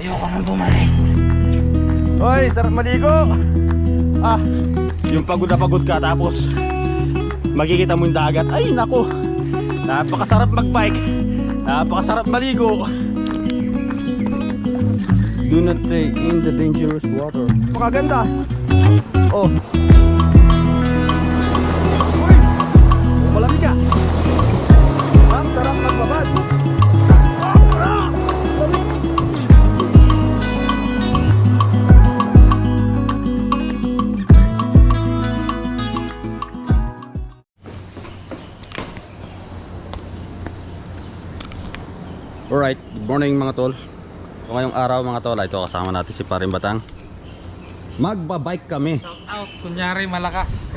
Ayoko nang bumalik. Hoy, sarap maligo. Yung pagod na pagod ka tapos makikita mo yung dagat. Ay nako, napakasarap magbike, napakasarap maligo. Do not stay in the dangerous water. Makaganda. Oh. Uy, malamig ka. Ang sarap magbabad. Alright, good morning mga tol. So, ngayong araw mga tol, ito kasama natin si Paring Batang. Magbabike kami. Shout out, kunyari malakas.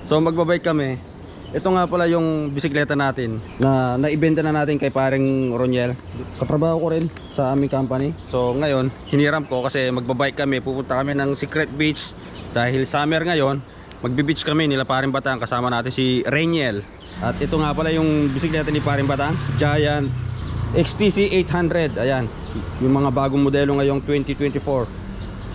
So magbabike kami. Ito nga pala yung bisikleta natin na naibenta na natin kay Paring Roniel. Katrabaho ko rin sa aming company. So ngayon, hiniram ko kasi magbabike kami. Pupunta kami ng Secret Beach. Dahil summer ngayon, magbe-beach kami nila Paring Batang. Kasama natin si Roniel. At ito nga pala yung bisikleta ni Paring Batang, Giant XTC 800. Ayan, yung mga bagong modelo ngayong 2024.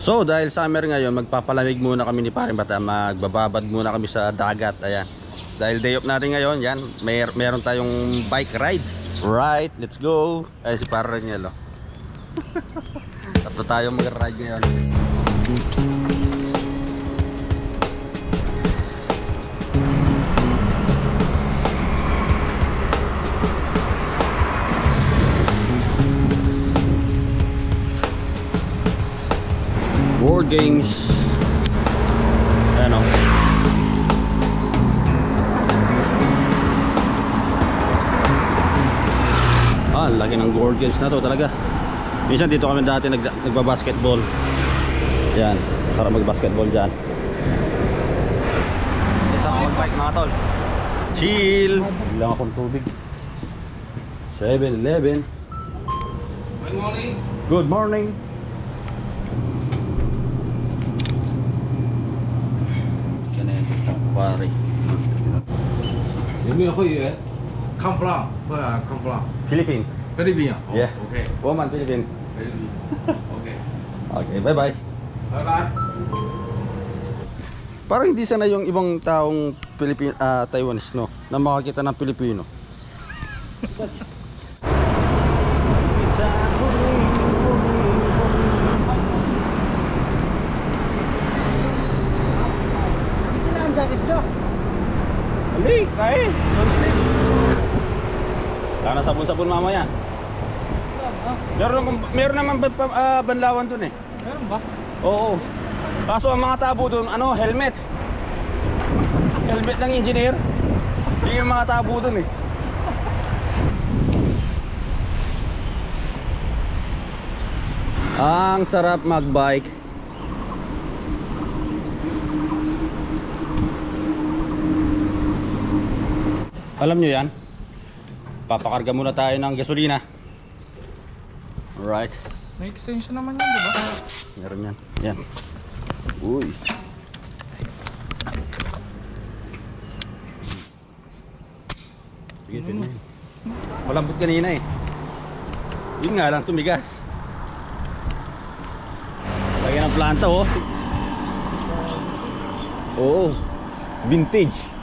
So dahil summer ngayon, magpapalamig muna kami ni Paring Batang. Magbababad muna kami sa dagat. Ayan, dahil day off natin ngayon, yan, meron tayong bike ride. Right, let's go. Ay si Paring Roniel, oh. Tatlo tayo mag-ride ngayon. Board games. Ayan o. Laki ng board games na to talaga. Minsan dito kami dati nagbabasketball. Yan, sarap magbasketball dyan. Isa ako mag-bike mga tol. Chill. Bilang akong tubig. 7-Eleven. Good morning. Good morning. Pare. Yung ako yun, come from, come from Philippines. Philippines. Oh, Yeah. Okay. Woman, Philippines. Okay. Okay, bye-bye. Bye bye. Parang hindi sana yung ibang taong Taiwanese, no? Na makakita ng Pilipino. Hindi, kain. Don't sleep. Sana sabon-sabon mamaya. Meron naman banlawan dun eh. Meron ba? Oo. Kaso ang mga tabo dun, ano, helmet. Helmet ng engineer. Hindi yung mga tabo dun eh. Ang sarap magbike. Alam nyo yan, papakarga muna tayo ng gasolina. Alright. May extension naman yun, di ba? Meron yan. Yan. Uy. Sige, pin mo. Malambot kanina eh. Yun nga lang, tumigas. Lagyan ng planta oh. Oo. Vintage.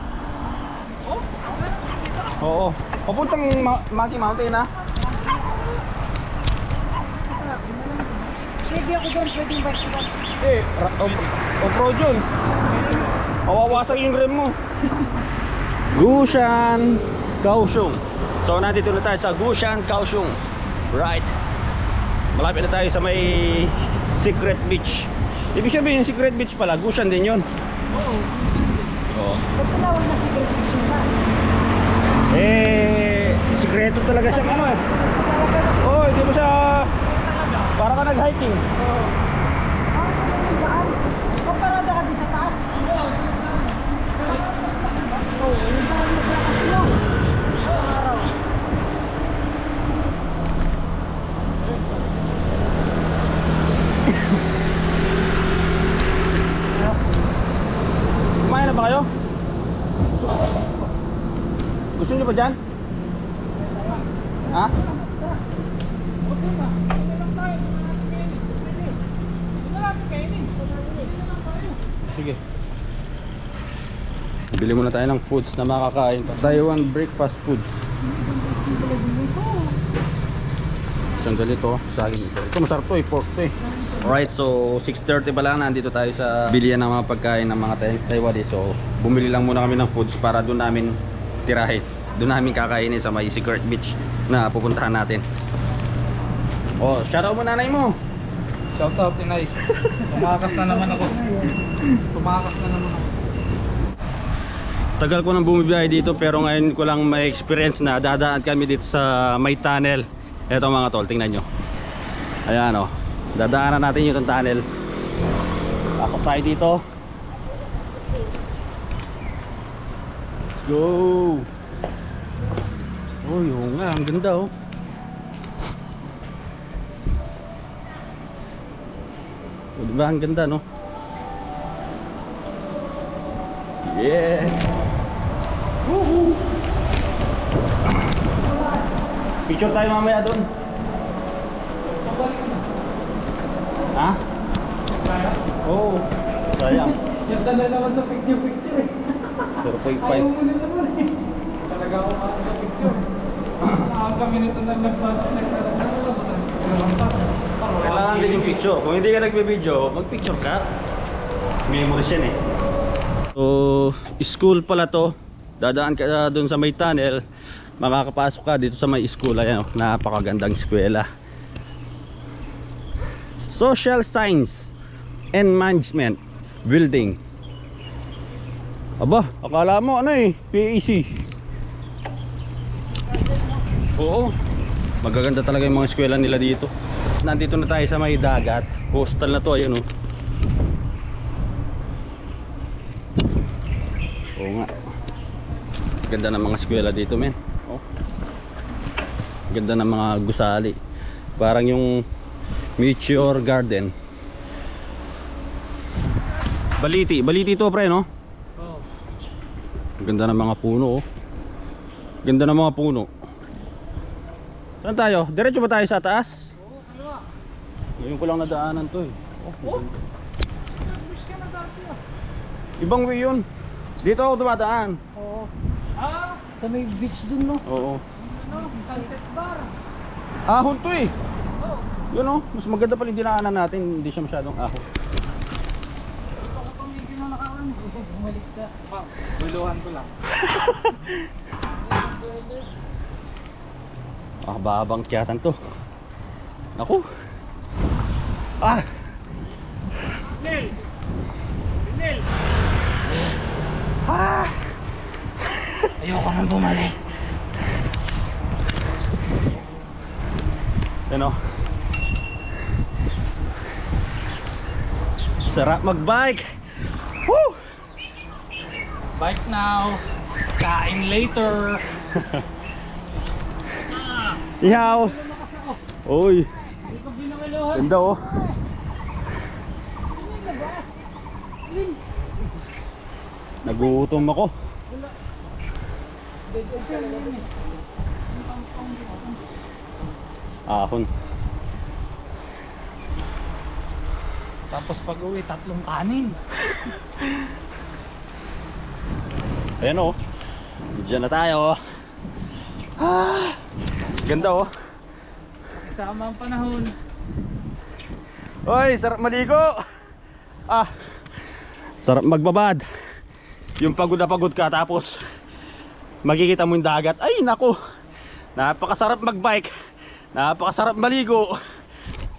Oo. Papuntang Monkey Mountain ha. Pwede ako dyan, pwede yung bike ko dyan. Off-road yun. Mawawasak yung rem mo. Gushan, Kaohsiung. So nandito na tayo sa Gushan, Kaohsiung. Right. Malapit na tayo sa may Secret Beach. Ibig sabihin yung Secret Beach pala, Gushan din yun. Oo. Oo. Ba't tinawag na secret mission ba? Sikreto talaga siyang ano eh. Oh, hindi mo siya. Para ka nag-hiking. Daan. Komparada ka din sa taas. Oo, yung daan nagkakaslo. Araw. Kumain na ba kayo? Gusto nyo ba dyan? Ha? Okay na. Okay lang tayo. sige. Bili muna tayo ng foods na makakain. Taiwan breakfast foods. Sandali to, saging ito. Ito masarap to, pork to eh. Alright, so 6:30 pa lang, nandito tayo sa bilihan ng mga pagkain ng mga Taiwanese. So bumili lang muna kami ng foods para doon namin tirahin. Doon namin kakainin sa may secret beach na pupuntahan natin. Oh, shoutout mo nanay mo. Shout out, Inay. Tumakas na naman ako. Tumakas na naman ako. Tagal ko nang bumibiyahe dito pero ngayon ko lang may experience na dadaan kami dito sa may tunnel. Eto mga tol, tingnan nyo. Ayan o, dadaanan natin yung tunnel. Pasok tayo dito. Let's go. Oh, yung nga, ang ganda oh. O, diba ang ganda no? Yeah. Woohoo! Picture tayo mamaya doon. Ha? Oo. Sayang. Yung ka na naman sa picture-picture eh. 0.5. Ayaw mo na naman eh. Talaga ako makakita sa picture. Ang kami nito na Kailangan din yung picture. Kung hindi ka nagbe-video, mag-picture ka. Memories yan eh. So, school pala to. Dadaan ka doon sa may tunnel. Makakapasok ka dito sa may school. Ayan, napakagandang eskwela. Social Science and Management Building. Aba, akala mo ano eh, PAC. Oo, magaganda talaga yung mga eskwela nila dito. Nandito na tayo sa may dagat. Coastal na to, ayun oh. Oo nga. Ganda ng mga eskwela dito men. Oh. Ganda ng mga gusali. Parang yung Meteor Garden. Baliti to pre no? Oo. Ganda ng mga puno oh. Ganda ng mga puno. Saan tayo? Diretso ba tayo sa taas? Oo, kaliwa. Ngayon ko lang nadaanan to eh. Oh? Nag-wish ka na dati ah. Ibang way yun. Dito ako dumadaan. Oo. Ah! Sa may beach dun no? Oo. Ano? Sunset bar. Ahon to eh. Oo. Yun oh, mas maganda pala yung dinaanan natin. Hindi siya masyadong ahon. Ito ko pamigil na nakaraan. Bumalik ka. Pa, buluhan ko lang. Ah, babang tiyatan to. Naku. Ah! Nel! Nel! Ah! Ayoko nang bumalik. Ano? Sarap magbike. Woo! Bike now. Kain later. Ihaw. Uy. Hindi ko binawaluhan. Ganda oh. Nagutom ako. Ahon. Tapos pag uwi, 3 kanin. Ayan oh. Diyan na tayo. Ah! Ganda oh. Kasama ang panahon. Oy, sarap maligo. Ah. Sarap magbabad. Yung pagod na pagod ka tapos makikita mo yung dagat. Ay nako. Napakasarap magbike. Napakasarap maligo.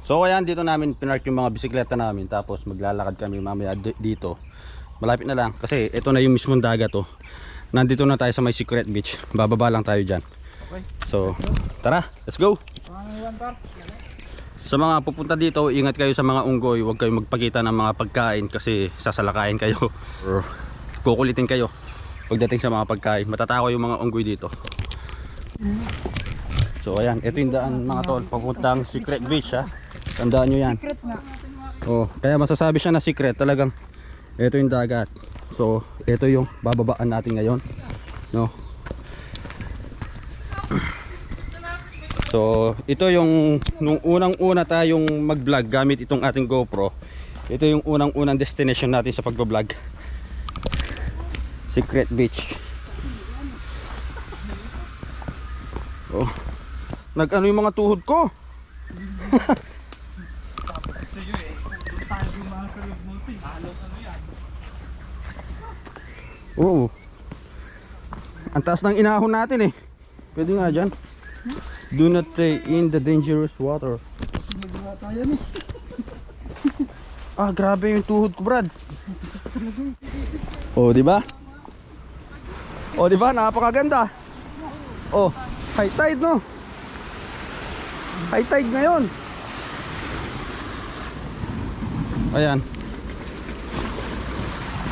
So ayan, dito namin pinark yung mga bisikleta namin. Tapos maglalakad kami mamaya dito. Malapit na lang kasi ito na yung mismong dagat oh. Nandito na tayo sa may secret beach. Bababa lang tayo dyan. Okay. So tara, let's go. Pangangaiwan par. Sa mga pupunta dito, ingat kayo sa mga unggoy. Huwag kayong magpakita ng mga pagkain kasi sasalakayin kayo or kukulitin kayo pagdating sa mga pagkain. Matatakaw yung mga unggoy dito. So ayan, ito yung daan mga tol, papuntang secret beach ha. Tandaan nyo yan. Secret nga. Oh, kaya masasabi siya na secret talagang. Ito yung dagat. So ito yung bababaan natin ngayon, no? So ito yung nung unang-una tayong mag-vlog gamit itong ating GoPro. Ito yung unang-unang destination natin sa pagbablog. Secret Beach. Oh. Nag-ano yung mga tuhod ko? Kasi yun eh. Kung tayo yung mga kalog multi, halos ano yan. Oo. Ang taas ng inahon natin eh. Pwede nga dyan. Do not play in the dangerous water. Nagawa tayo ni. Ah, grabe yung tuhod ko, Brad. Oh, di ba? Oh, di ba? Napakaganda. Oh, high tide, no? High tide ngayon. Ayan.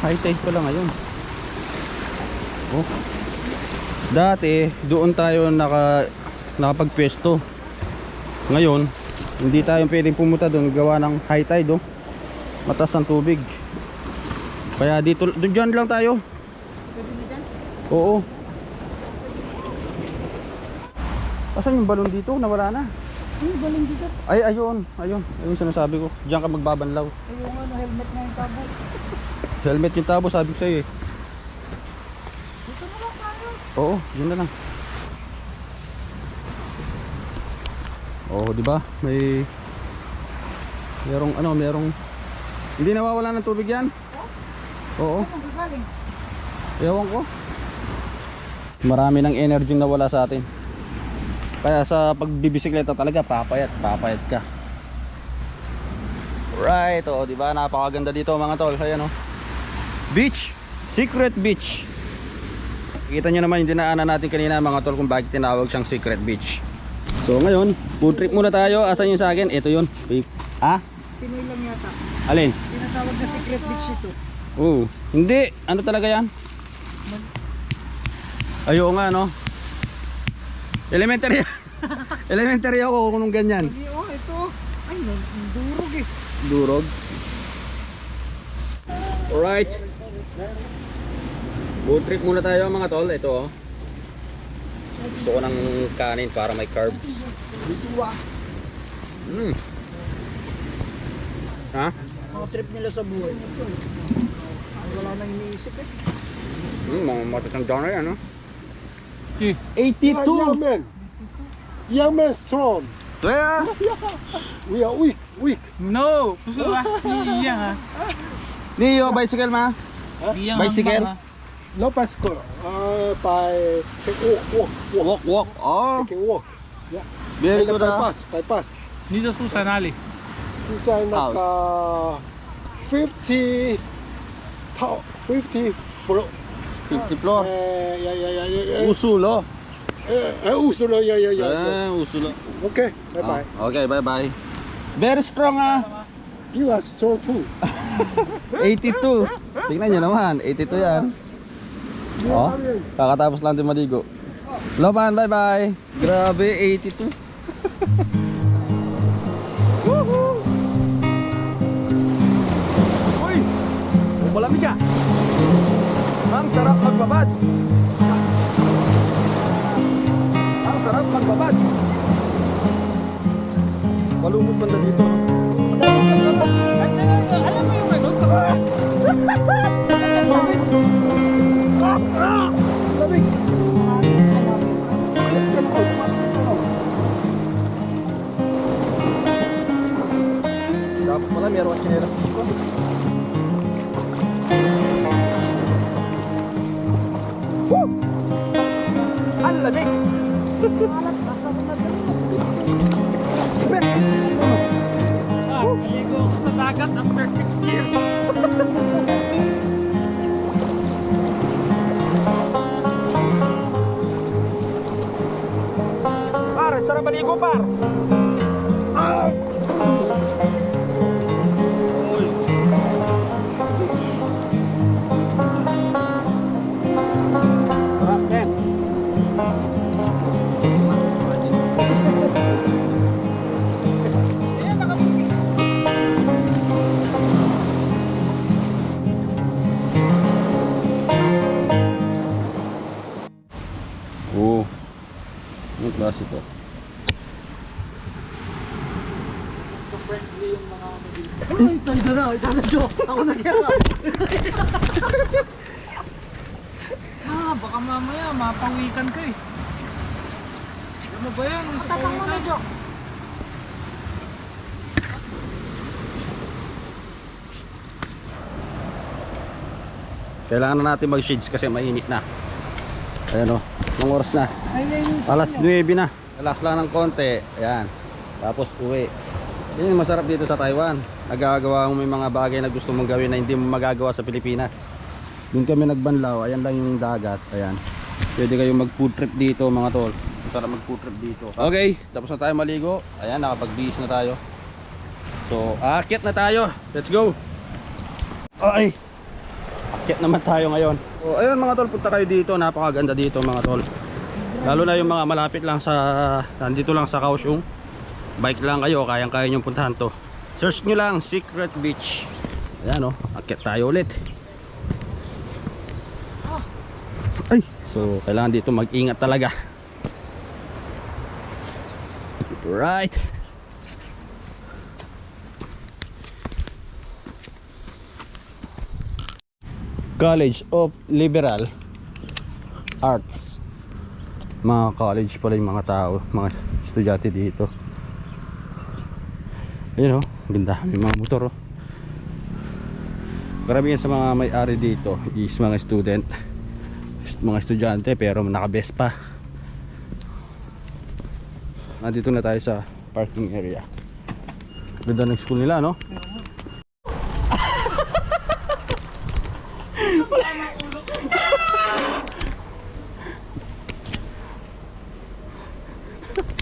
High tide pala ngayon. Oh. Dati, doon tayo nakapagpwesto. Ngayon, hindi tayo pwedeng pumunta doon gawa ng high tide, oh. Mataas ang tubig. Kaya dito, dyan lang tayo. Oo. Asan yung balon dito? Nawala na. Ano balong dito? Ay, ayun. Ayun sinasabi ko. Diyan ka magbabanlaw. Ay, yung ano, helmet na yung tabo. Helmet yung tabo, sabi ko sa'yo eh. Dito na lang tayo. Oo, dyan na lang. Oo, di ba? Merong hindi nawawala ng tubig yan? Oo. Ano gagaling? Ewan ko. Marami ng energy nawala sa atin. Kaya sa pagbibisikleta talaga papayat ka. Right, oh, di ba? Napakaganda dito mga tol. Ayan oh. Beach, Secret Beach. Kita nyo naman yung dinaanan natin kanina mga tol kung bakit tinawag siyang Secret Beach. So ngayon, food trip muna tayo. Asan yung sa akin? Ito yun. Ha? Pinoy lang yata. Alin? Tinatawag na secret beach ito. Oo. Hindi. Ano talaga yan? Ayo nga no. Elementary. Elementary ako kung ganyan. Hindi, oh, ito. Ay, durog eh. Durog. Alright. Food trip muna tayo mga tol. Ito oh. Gusto ko ng kanin para may carbs. Bisiwa. Ha? Mga trip nila sa buhay. Ay, wala nang iniisip eh. Mga matatang dyan na yan no? 82. Young man. Young man strong. Yeah. We are weak. No! Puso ba? Iyang ha. Niyo, bicycle ma? Iyang Bicycle? No bicycle. By walk. Walk. Oh. Can walk. Very And good by ah. bus. Dito Susanali. 现在那个50 floor. 50 floor. Usulo. Usulo. Usulo. Okay. Bye bye. Okay, bye bye. Very strong ah. You are strong too. 82. Tingnan nyo naman, 82 yan. Oh, kakatapos lang din maligo. Lopan, bye bye. Grabe, 82. Woohoo! Uy! Malamig ka! Ang sarap magbabad! Ang sarap magbabad! Malumot banda dito. Alam mo yung ano? Lamig! Dapat pala meron ka sinira dito. Woo! Ang lamig! Alat, basta mo na ganun. Naligo ako sa dagat after 6 years. Par, sarap maligo par! Uy! Sarap men! friendly yung mga ano dito. Ay, tayo na. Ito na, Joe. Ako na kaya. Baka mamaya mapawikan ka eh. Ano ba yan? Tatang mo na, Joe. Kailangan na natin mag-shades kasi mainit na. Ayan o, anong oras na? Ay, yung Alas 9 na. Relax lang ng konti. Ayan. Tapos uwi. Yan yung masarap dito sa Taiwan. Nagagawa mo may mga bagay na gusto mong gawin na hindi mo magagawa sa Pilipinas. Doon kami nagbanlaw. Ayan lang yung dagat. Ayan. Pwede kayong mag food trip dito mga tol. Masarap mag food trip dito. Okay, tapos na tayo maligo. Ayan, nakapag-bihis na tayo. So, aakyat na tayo. Let's go. Ay. Aakyat naman tayo ngayon. So, ayun mga tol, punta kayo dito. Napakaganda dito mga tol. Lalo na yung mga malapit lang sa nandito lang sa Kaohsiung. Bike lang kayo, kayang-kaya nyo puntahan to. Search nyo lang Secret Beach. Ayan o, aakyat tayo ulit. Ay, so kailangan dito mag-ingat talaga. Right. College of Liberal Arts. Mga college pala yung mga tao, mga estudyante dito. Ayun o, ganda, may mga motor o. Karamihan sa mga may-ari dito is mga student, mga estudyante, pero naka-best pa. Nandito na tayo sa parking area. Ganda ng school nila, no?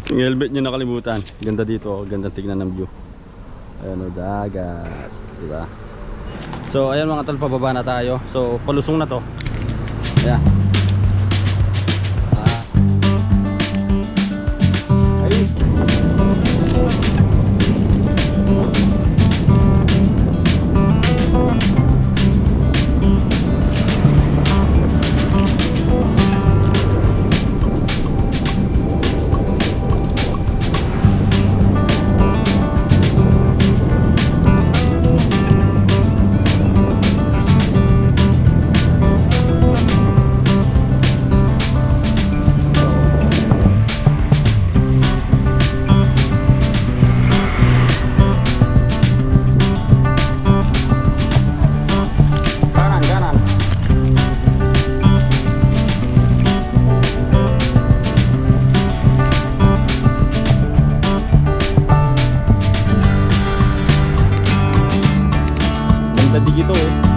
Yung helmet nyo nakalimutan. Ganda dito, oh. Ganda tignan ng view. Ayan o, dagat, diba? So ayan mga tol, pababa na tayo. So palusong na to. Ayan. Ay. Ganda dito eh.